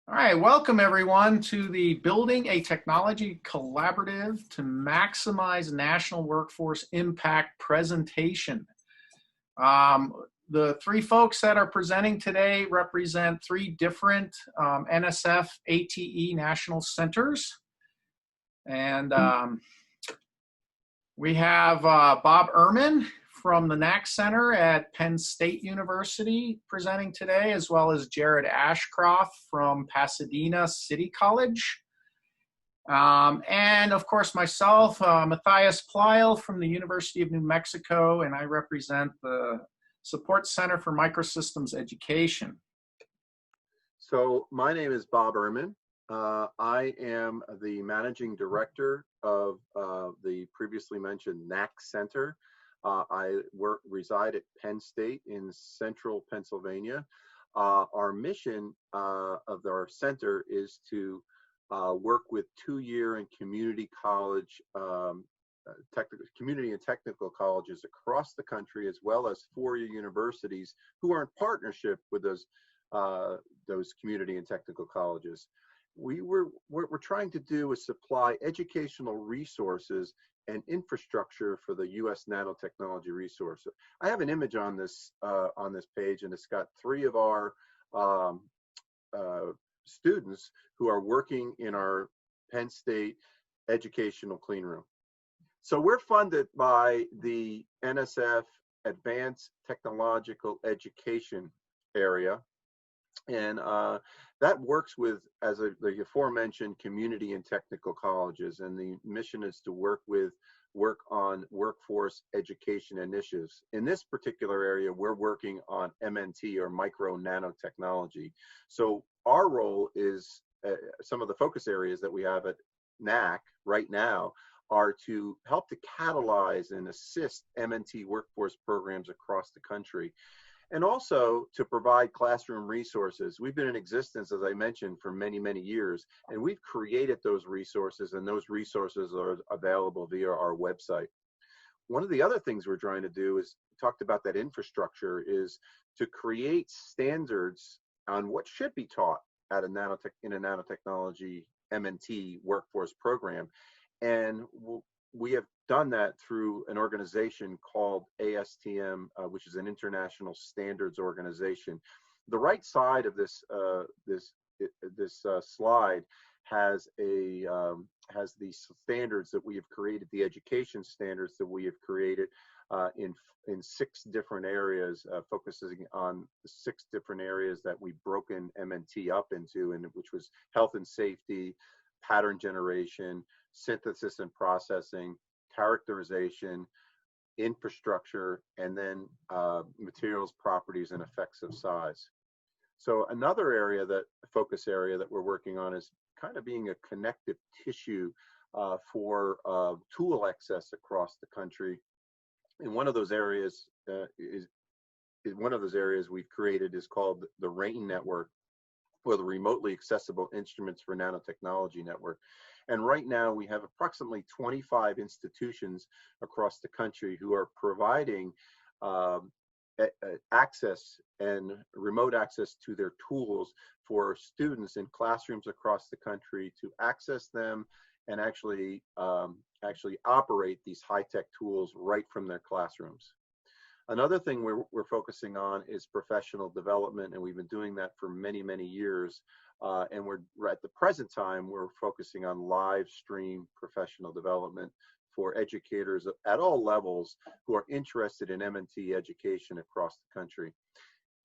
All right, welcome everyone to the Building a Technology Collaborative to Maximize National Workforce Impact presentation. The three folks that are presenting today represent three different NSF ATE national centers. And we have Bob Ehrmann from the NAC Center at Penn State University presenting today, as well as Jared Ashcroft from Pasadena City College. And of course myself, Matthias Pleil from the University of New Mexico, and I represent the Support Center for Microsystems Education. So my name is Bob Ehrmann. I am the managing director of the previously mentioned NAC Center. I reside at Penn State in central Pennsylvania. Our mission of our center is to work with two-year and community college, community and technical colleges across the country, as well as four-year universities who are in partnership with those community and technical colleges. What we're trying to do is supply educational resources and infrastructure for the U.S. nanotechnology resource. I have an image on this page, and it's got three of our students who are working in our Penn State educational clean room. So we're funded by the NSF Advanced Technological Education area, and that works with, as the aforementioned, community and technical colleges, and the mission is to work on workforce education initiatives. In this particular area, we're working on MNT, or Micro Nano Technology. So our role is, some of the focus areas that we have at NAC right now are to help to catalyze and assist MNT workforce programs across the country, and also to provide classroom resources. We've been in existence, as I mentioned, for many, many years, and we've created those resources, and those resources are available via our website. One of the other things we're trying to do is, talked about that infrastructure, is to create standards on what should be taught at in a nanotechnology MNT workforce program. And we have done that through an organization called ASTM, which is an international standards organization. The right side of this slide has these standards that we have created, the education standards that we have created in 6 different areas, focusing on the 6 different areas that we've broken MNT up into, and which was health and safety, pattern generation, synthesis and processing, characterization, infrastructure, and then materials, properties, and effects of size. So another area, focus area that we're working on, is kind of being a connective tissue for tool access across the country. And one of those areas we've created is called the RAIN network, or the Remotely Accessible Instruments for Nanotechnology Network. And right now we have approximately 25 institutions across the country who are providing access and remote access to their tools for students in classrooms across the country to access them and actually operate these high-tech tools right from their classrooms. Another thing we're focusing on is professional development, and we've been doing that for many, many years. And at the present time, we're focusing on live stream professional development for educators at all levels who are interested in MNT education across the country.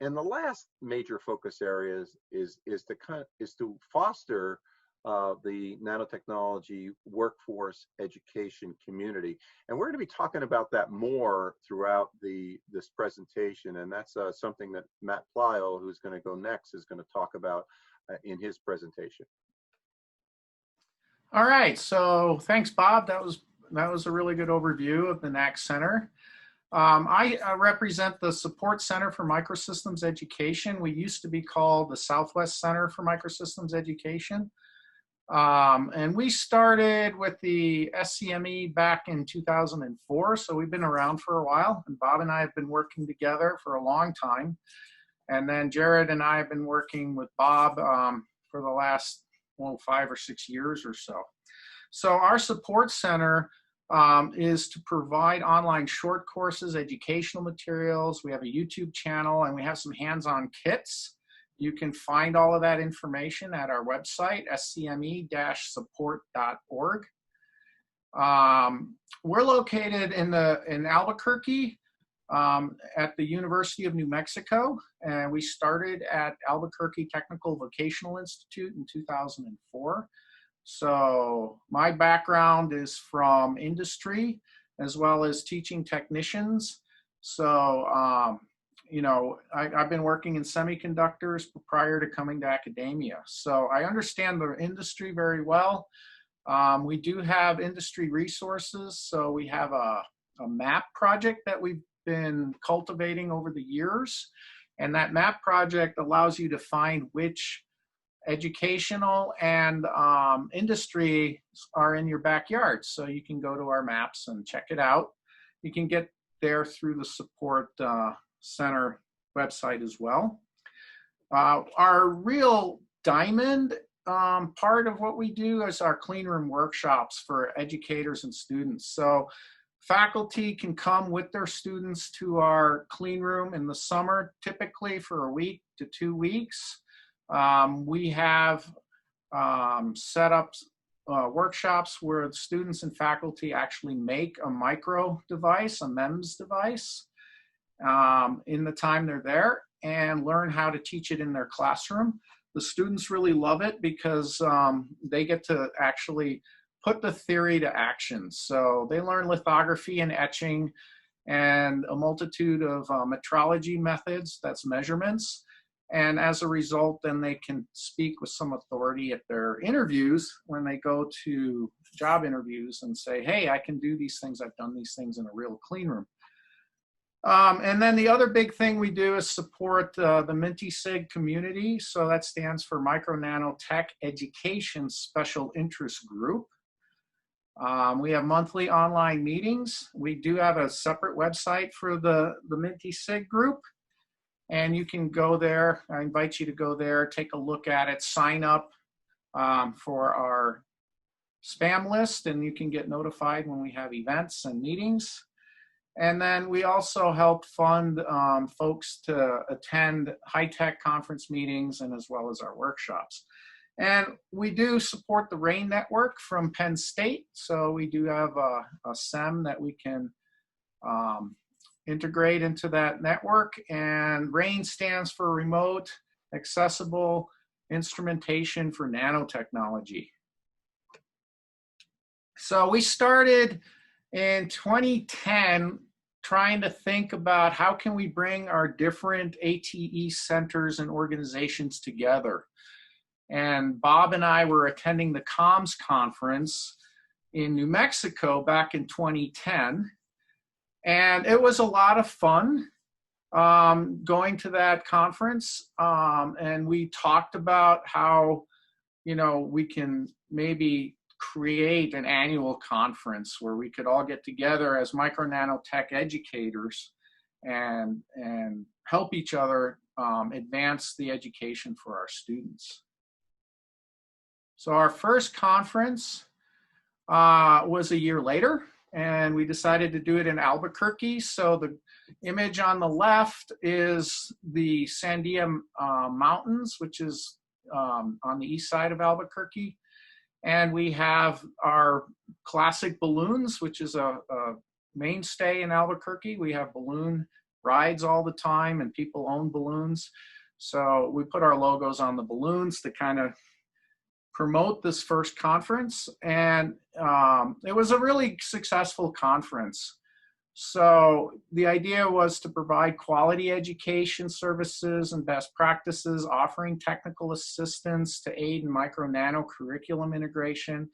And the last major focus area is to foster the nanotechnology workforce education community. And we're going to be talking about that more throughout this presentation, and that's something that Matt Pleil, who's going to go next, is going to talk about in his presentation. All right, so thanks, Bob. That was a really good overview of the NAC Center. I represent the Support Center for Microsystems Education. We used to be called the Southwest Center for Microsystems Education. And we started with the SCME back in 2004, so we've been around for a while, and Bob and I have been working together for a long time. And then Jared and I have been working with Bob for the last, well, 5 or 6 years or so. So our support center is to provide online short courses, educational materials. We have a YouTube channel, and we have some hands-on kits. You can find all of that information at our website, scme-support.org. We're located in Albuquerque at the University of New Mexico, and we started at Albuquerque Technical Vocational Institute in 2004. So my background is from industry as well as teaching technicians. So, you know, I've been working in semiconductors prior to coming to academia. So I understand the industry very well. We do have industry resources. So we have a map project that we've been cultivating over the years. And that map project allows you to find which educational and industry are in your backyard. So you can go to our maps and check it out. You can get there through the support center website as well. Our real diamond part of what we do is our clean room workshops for educators and students. So faculty can come with their students to our clean room in the summer, typically for a week to 2 weeks. We have set up workshops where the students and faculty actually make a micro device, a MEMS device, in the time they're there, and learn how to teach it in their classroom. The students really love it because they get to actually put the theory to action. So they learn lithography and etching and a multitude of metrology methods, that's measurements. And as a result, then they can speak with some authority at their interviews when they go to job interviews and say, hey, I can do these things. I've done these things in a real clean room. And then the other big thing we do is support the Minty-SIG community. So that stands for Micro Nano Tech Education Special Interest Group. We have monthly online meetings. We do have a separate website for the Minty-SIG group. And you can go there. I invite you to go there, take a look at it, sign up for our spam list, and you can get notified when we have events and meetings. And then we also help fund folks to attend HI TEC conference meetings and as well as our workshops. And we do support the RAIN network from Penn State. So we do have a SEM that we can integrate into that network, and RAIN stands for Remote Accessible Instrumentation for Nanotechnology. So we started in 2010 trying to think about how can we bring our different ATE centers and organizations together. And Bob and I were attending the COMS conference in New Mexico back in 2010. And it was a lot of fun going to that conference. And we talked about how, you know, we can maybe create an annual conference where we could all get together as Micro Nano Tech educators and help each other advance the education for our students. So our first conference was a year later, and we decided to do it in Albuquerque. So the image on the left is the Sandia Mountains, which is on the east side of Albuquerque. And we have our classic balloons, which is a mainstay in Albuquerque. We have balloon rides all the time, and people own balloons. So we put our logos on the balloons to kind of promote this first conference. And it was a really successful conference. So the idea was to provide quality education services and best practices, offering technical assistance to aid in micro nano curriculum integration,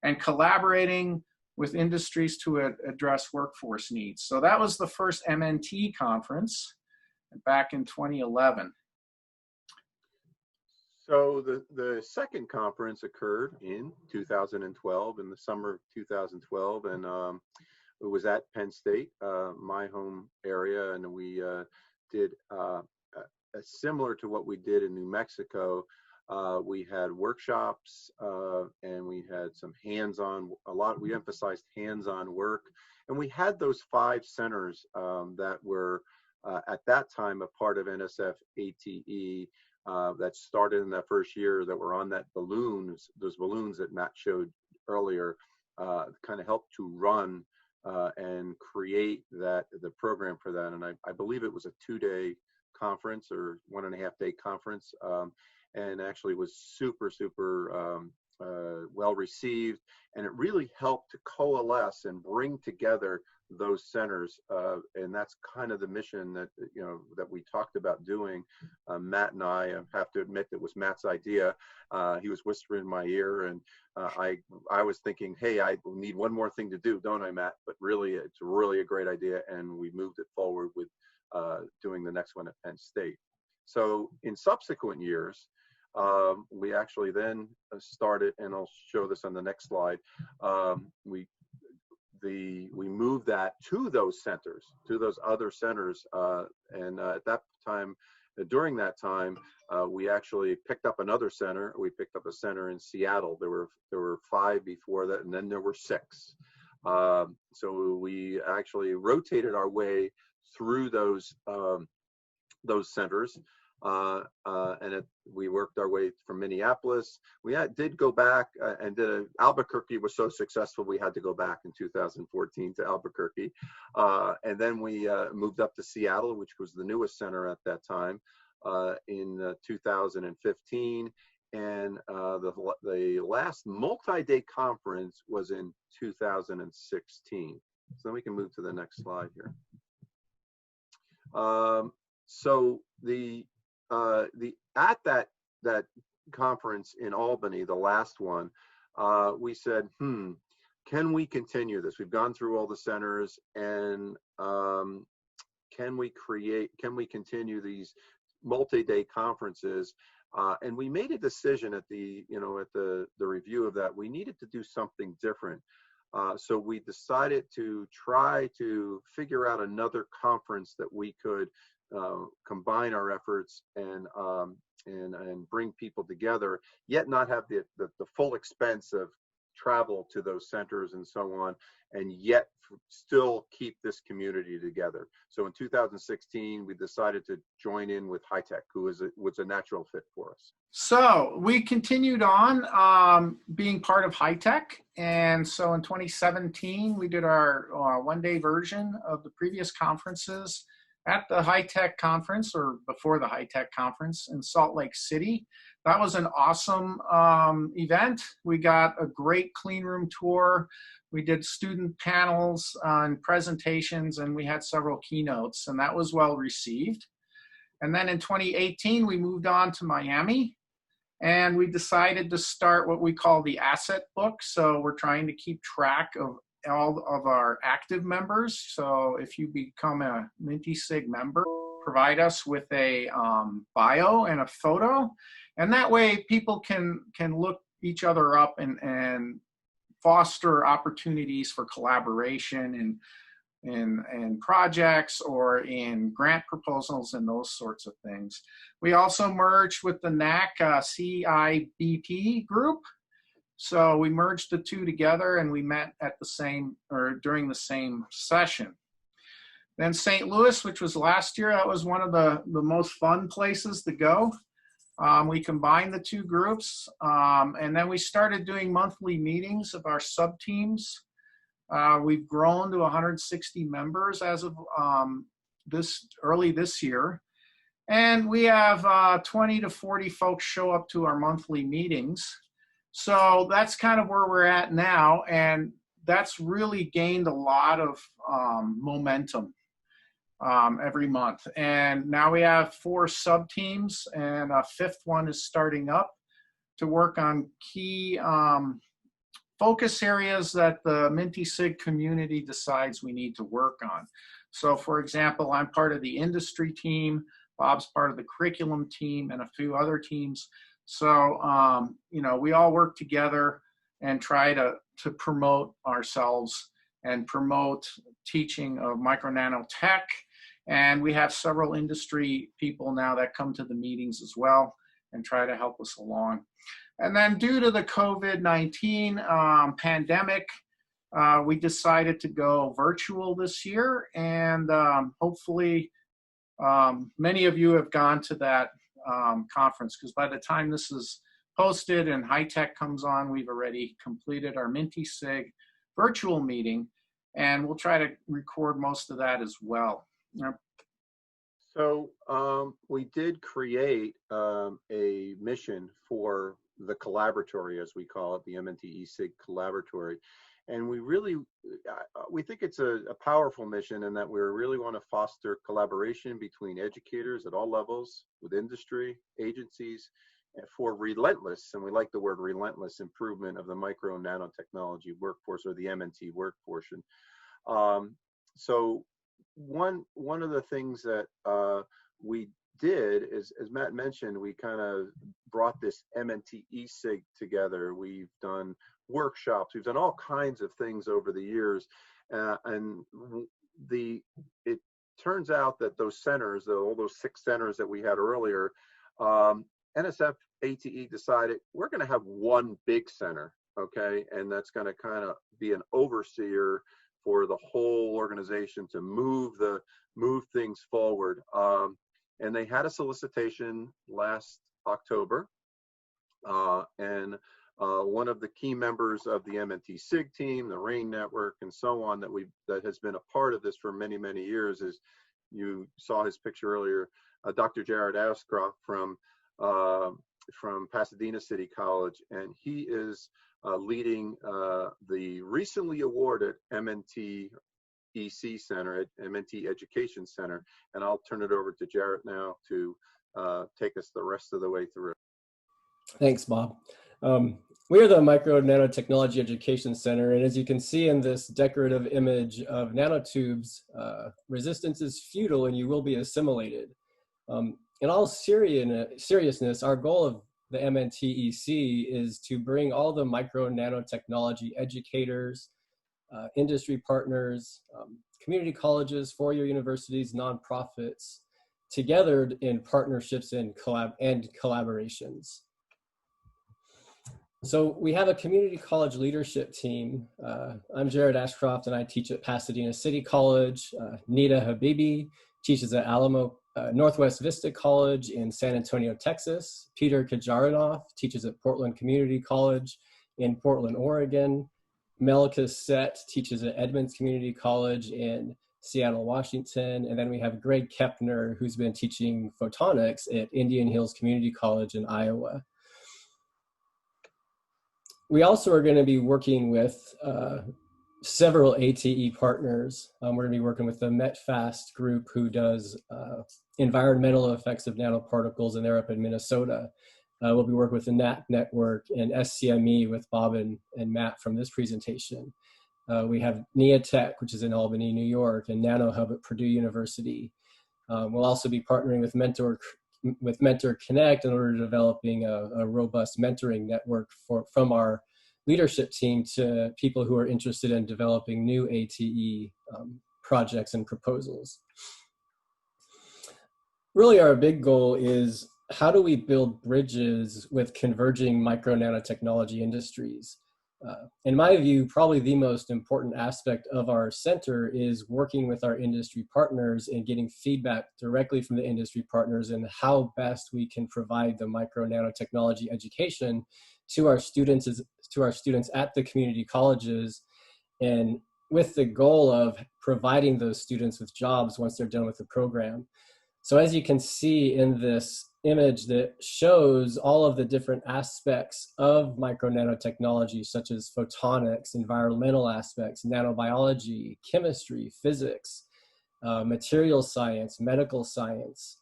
and collaborating with industries to address workforce needs. So that was the first MNT conference back in 2011. So the second conference occurred in 2012, in the summer of 2012, and it was at Penn State, my home area, and we did similar to what we did in New Mexico, We had workshops, and we had some hands-on, we emphasized hands-on work. And we had those 5 centers that were at that time a part of NSF ATE that started in that first year, that were on that those balloons that Matt showed earlier, kind of helped to run and create the program for that. And I believe it was a 2-day conference or 1.5-day conference, and actually was super well received. And it really helped to coalesce and bring together those centers, and that's kind of the mission that that we talked about doing. Matt and I have to admit it was Matt's idea. He was whispering in my ear, and I was thinking, hey, I need one more thing to do, don't I, Matt? But really, it's really a great idea, and we moved it forward with doing the next one at Penn State. So in subsequent years, we actually then started, and I'll show this on the next slide. We moved that to those centers, to those other centers, and at that time, during that time, we actually picked up another center. We picked up a center in Seattle. There were 5 before that, and then there were 6. So we actually rotated our way through those centers. We worked our way from Minneapolis. We did go back and Albuquerque was so successful, we had to go back in 2014 to Albuquerque. And then we moved up to Seattle, which was the newest center at that time, in 2015. And the last multi-day conference was in 2016. So then we can move to the next slide here. So at that conference in Albany, the last one, we said, can we continue this? We've gone through all the centers, and can we continue these multi-day conferences? And we made a decision at the review of that. We needed to do something different. So we decided to try to figure out another conference that we could combine our efforts and bring people together, yet not have the full expense of travel to those centers and so on, and yet still keep this community together. So in 2016, we decided to join in with HITEC, who was a natural fit for us. So we continued on being part of HITEC. And so in 2017, we did our 1-day version of the previous conferences at the HITEC conference, or before the HITEC conference, in Salt Lake City. That was an awesome event. We got a great clean room tour. We did student panels and presentations, and we had several keynotes, and that was well received. And then in 2018, we moved on to Miami, and we decided to start what we call the asset book. So we're trying to keep track of all of our active members. So if you become a Minty-Sig member, provide us with a bio and a photo. And that way people can look each other up and foster opportunities for collaboration in projects or in grant proposals and those sorts of things. We also merged with the NAC CIBP group. So we merged the two together, and we met at the same, or during the same session. Then St. Louis, which was last year, that was one of the most fun places to go. We combined the two groups, and then we started doing monthly meetings of our sub-teams. We've grown to 160 members as of early this year. And we have 20 to 40 folks show up to our monthly meetings. So that's kind of where we're at now, and that's really gained a lot of momentum every month. And now we have 4 sub-teams, and a 5th one is starting up to work on key focus areas that the Minty-Sig community decides we need to work on. So for example, I'm part of the industry team, Bob's part of the curriculum team, and a few other teams. So, we all work together and try to promote ourselves and promote teaching of Micro Nano Tech. And we have several industry people now that come to the meetings as well. and try to help us along. And then due to the COVID-19 pandemic, we decided to go virtual this year, and hopefully many of you have gone to that conference, because by the time this is posted and HI TEC comes on, we've already completed our Minty SIG virtual meeting, and we'll try to record most of that as well. So we did create a mission for the collaboratory, as we call it, the MNT eSig collaboratory. And we think it's a powerful mission in that we really want to foster collaboration between educators at all levels, with industry, agencies, and for relentless, and we like the word relentless, improvement of the micro nanotechnology workforce, or the MNT work portion. So one of the things that we did is, as Matt mentioned, we kind of brought this MNT eSig together. We've done workshops, we've done all kinds of things over the years, and it turns out that those centers, all those 6 centers that we had earlier, NSF ATE decided we're going to have one big center, okay, and that's going to kind of be an overseer for the whole organization to move things forward. And they had a solicitation last October, and one of the key members of the MNT SIG team, the RAIN network, and so on, that has been a part of this for many, many years, is, you saw his picture earlier, Dr. Jared Ashcroft from Pasadena City College, and he is leading the recently awarded MNT EC Center, MNT Education Center, and I'll turn it over to Jared now to take us the rest of the way through. Thanks, Bob. We are the Micro Nano Technology Education Center, and as you can see in this decorative image of nanotubes, resistance is futile and you will be assimilated. In all seriousness, our goal of the MNTEC is to bring all the micro nanotechnology educators, industry partners, community colleges, four-year universities, nonprofits, together in partnerships and collaborations. So we have a community college leadership team. I'm Jared Ashcroft and I teach at Pasadena City College. Nita Habibi teaches at Alamo Northwest Vista College in San Antonio, Texas. Peter Kajarinoff teaches at Portland Community College in Portland, Oregon. Melika Sett teaches at Edmonds Community College in Seattle, Washington. And then we have Greg Kepner, who's been teaching photonics at Indian Hills Community College in Iowa. We also are going to be working with several ATE partners. We're going to be working with the MetFast group, who does environmental effects of nanoparticles, and they're up in Minnesota. We'll be working with the NAT network and SCME with Bob and Matt from this presentation. We have NeoTech, which is in Albany, New York, and NanoHub at Purdue University. We'll also be partnering with Mentor Connect in order to developing a robust mentoring network from our leadership team to people who are interested in developing new ATE projects and proposals. Really, our big goal is, how do we build bridges with converging micro nanotechnology industries? In my view, probably the most important aspect of our center is working with our industry partners and getting feedback directly from the industry partners and how best we can provide the micro nanotechnology education to our students at the community colleges, and with the goal of providing those students with jobs once they're done with the program. So as you can see in this image that shows all of the different aspects of micro nanotechnology, such as photonics, environmental aspects, nanobiology, chemistry, physics, material science, medical science.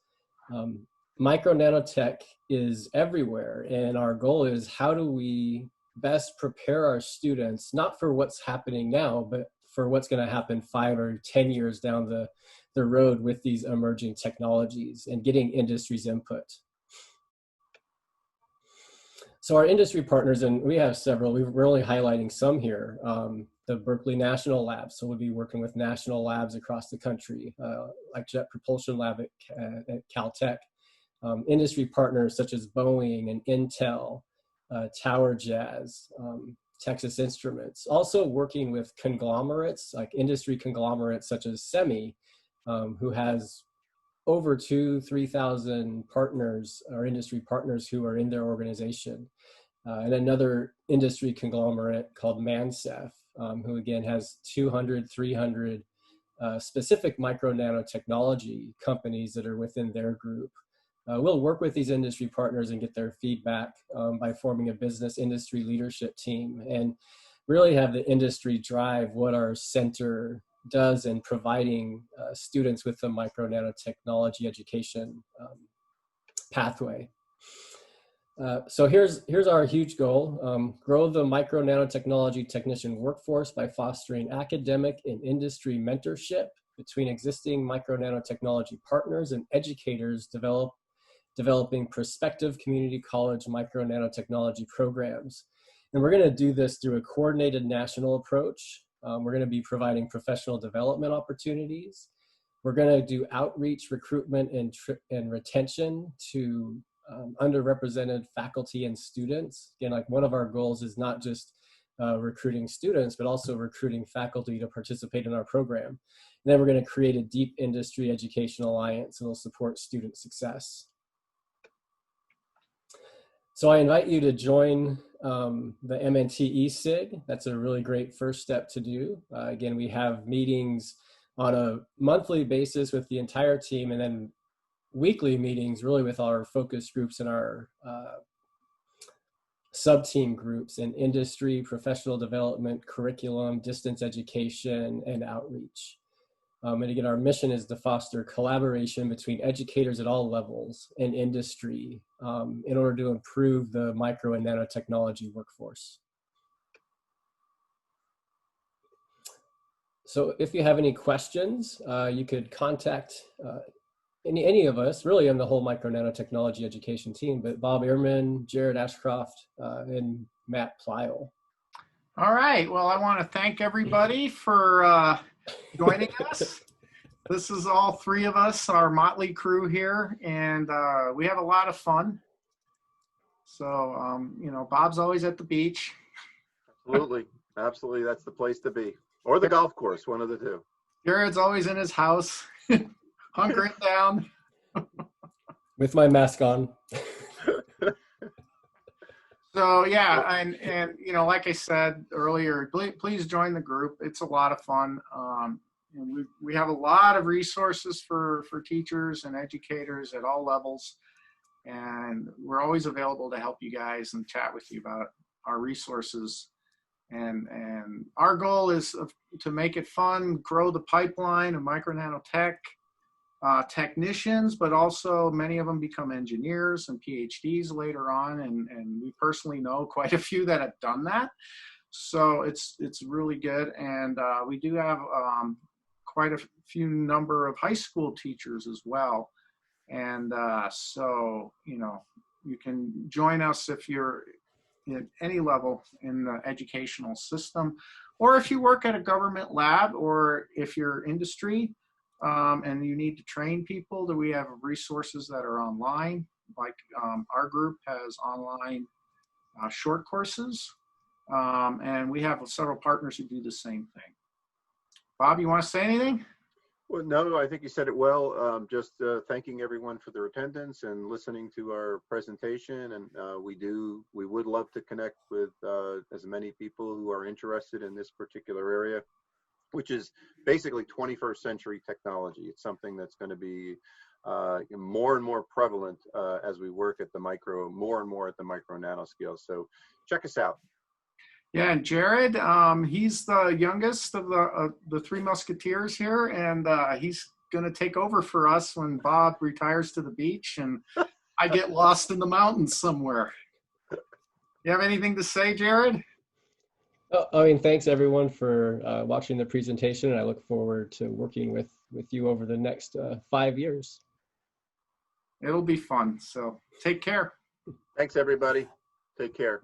Micro nanotech is everywhere, and our goal is, how do we best prepare our students, not for what's happening now, but for what's going to happen 5 or 10 years down the road with these emerging technologies, and getting industry's input. So our industry partners, and we have several, we're only highlighting some here. The Berkeley National Labs, so we'll be working with national labs across the country, like Jet Propulsion Lab at Caltech, industry partners such as Boeing and Intel, Tower Jazz, Texas Instruments, also working with conglomerates, like industry conglomerates such as SEMI, who has over 3,000 partners or industry partners who are in their organization. And another industry conglomerate called Mansef, who again has 200, 300 specific micro nanotechnology companies that are within their group. We'll work with these industry partners and get their feedback by forming a business industry leadership team and really have the industry drive what our center does in providing students with the micro nanotechnology education pathway. So here's our huge goal: grow the micro nanotechnology technician workforce by fostering academic and industry mentorship between existing micro nanotechnology partners and educators developing prospective community college micro nanotechnology programs. And we're going to do this through a coordinated national approach. We're going to be providing professional development opportunities. We're going to do outreach, recruitment, and retention to underrepresented faculty and students. Again, like one of our goals is not just recruiting students, but also recruiting faculty to participate in our program. And then we're going to create a deep industry education alliance that will support student success. So I invite you to join the MNT eSig. That's a really great first step to do. Again, we have meetings on a monthly basis with the entire team, and then weekly meetings really with our focus groups and our sub-team groups in industry, professional development, curriculum, distance education, and outreach. And again, our mission is to foster collaboration between educators at all levels and industry in order to improve the micro and nanotechnology workforce. So if you have any questions, you could contact any of us, really on the whole micro nanotechnology education team, but Bob Ehrmann, Jared Ashcroft, and Matt Pleil. All right. Well, I want to thank everybody for joining us. This is all three of us, our motley crew here, and we have a lot of fun. So, you know, Bob's always at the beach. Absolutely. Absolutely. That's the place to be. Or the golf course, one of the two. Jared's always in his house, hunkering down. With my mask on. So yeah, and you know, like I said earlier, please join the group. It's a lot of fun. And we have a lot of resources for teachers and educators at all levels, and we're always available to help you guys and chat with you about our resources. And our goal is to make it fun, grow the pipeline of micro nanotech technicians, but also many of them become engineers and PhDs later on, and we personally know quite a few that have done that. So it's really good, and we do have quite a few number of high school teachers as well, and so you know, you can join us if you're at any level in the educational system, or if you work at a government lab, or if you're industry and you need to train people. That we have resources that are online, like our group has online short courses, and we have several partners who do the same thing. Bob, you want to say anything? Well, no, I think you said it well. Just thanking everyone for their attendance and listening to our presentation. And we would love to connect with as many people who are interested in this particular area, which is basically 21st century technology. It's something that's going to be more and more prevalent as we work at the more and more at the micro nano scale. So check us out. Yeah, and Jared, he's the youngest of the three musketeers here, and he's going to take over for us when Bob retires to the beach and I get lost in the mountains somewhere. You have anything to say, Jared? I mean, thanks everyone for watching the presentation, and I look forward to working with you over the next 5 years. It'll be fun. So take care. Thanks, everybody. Take care.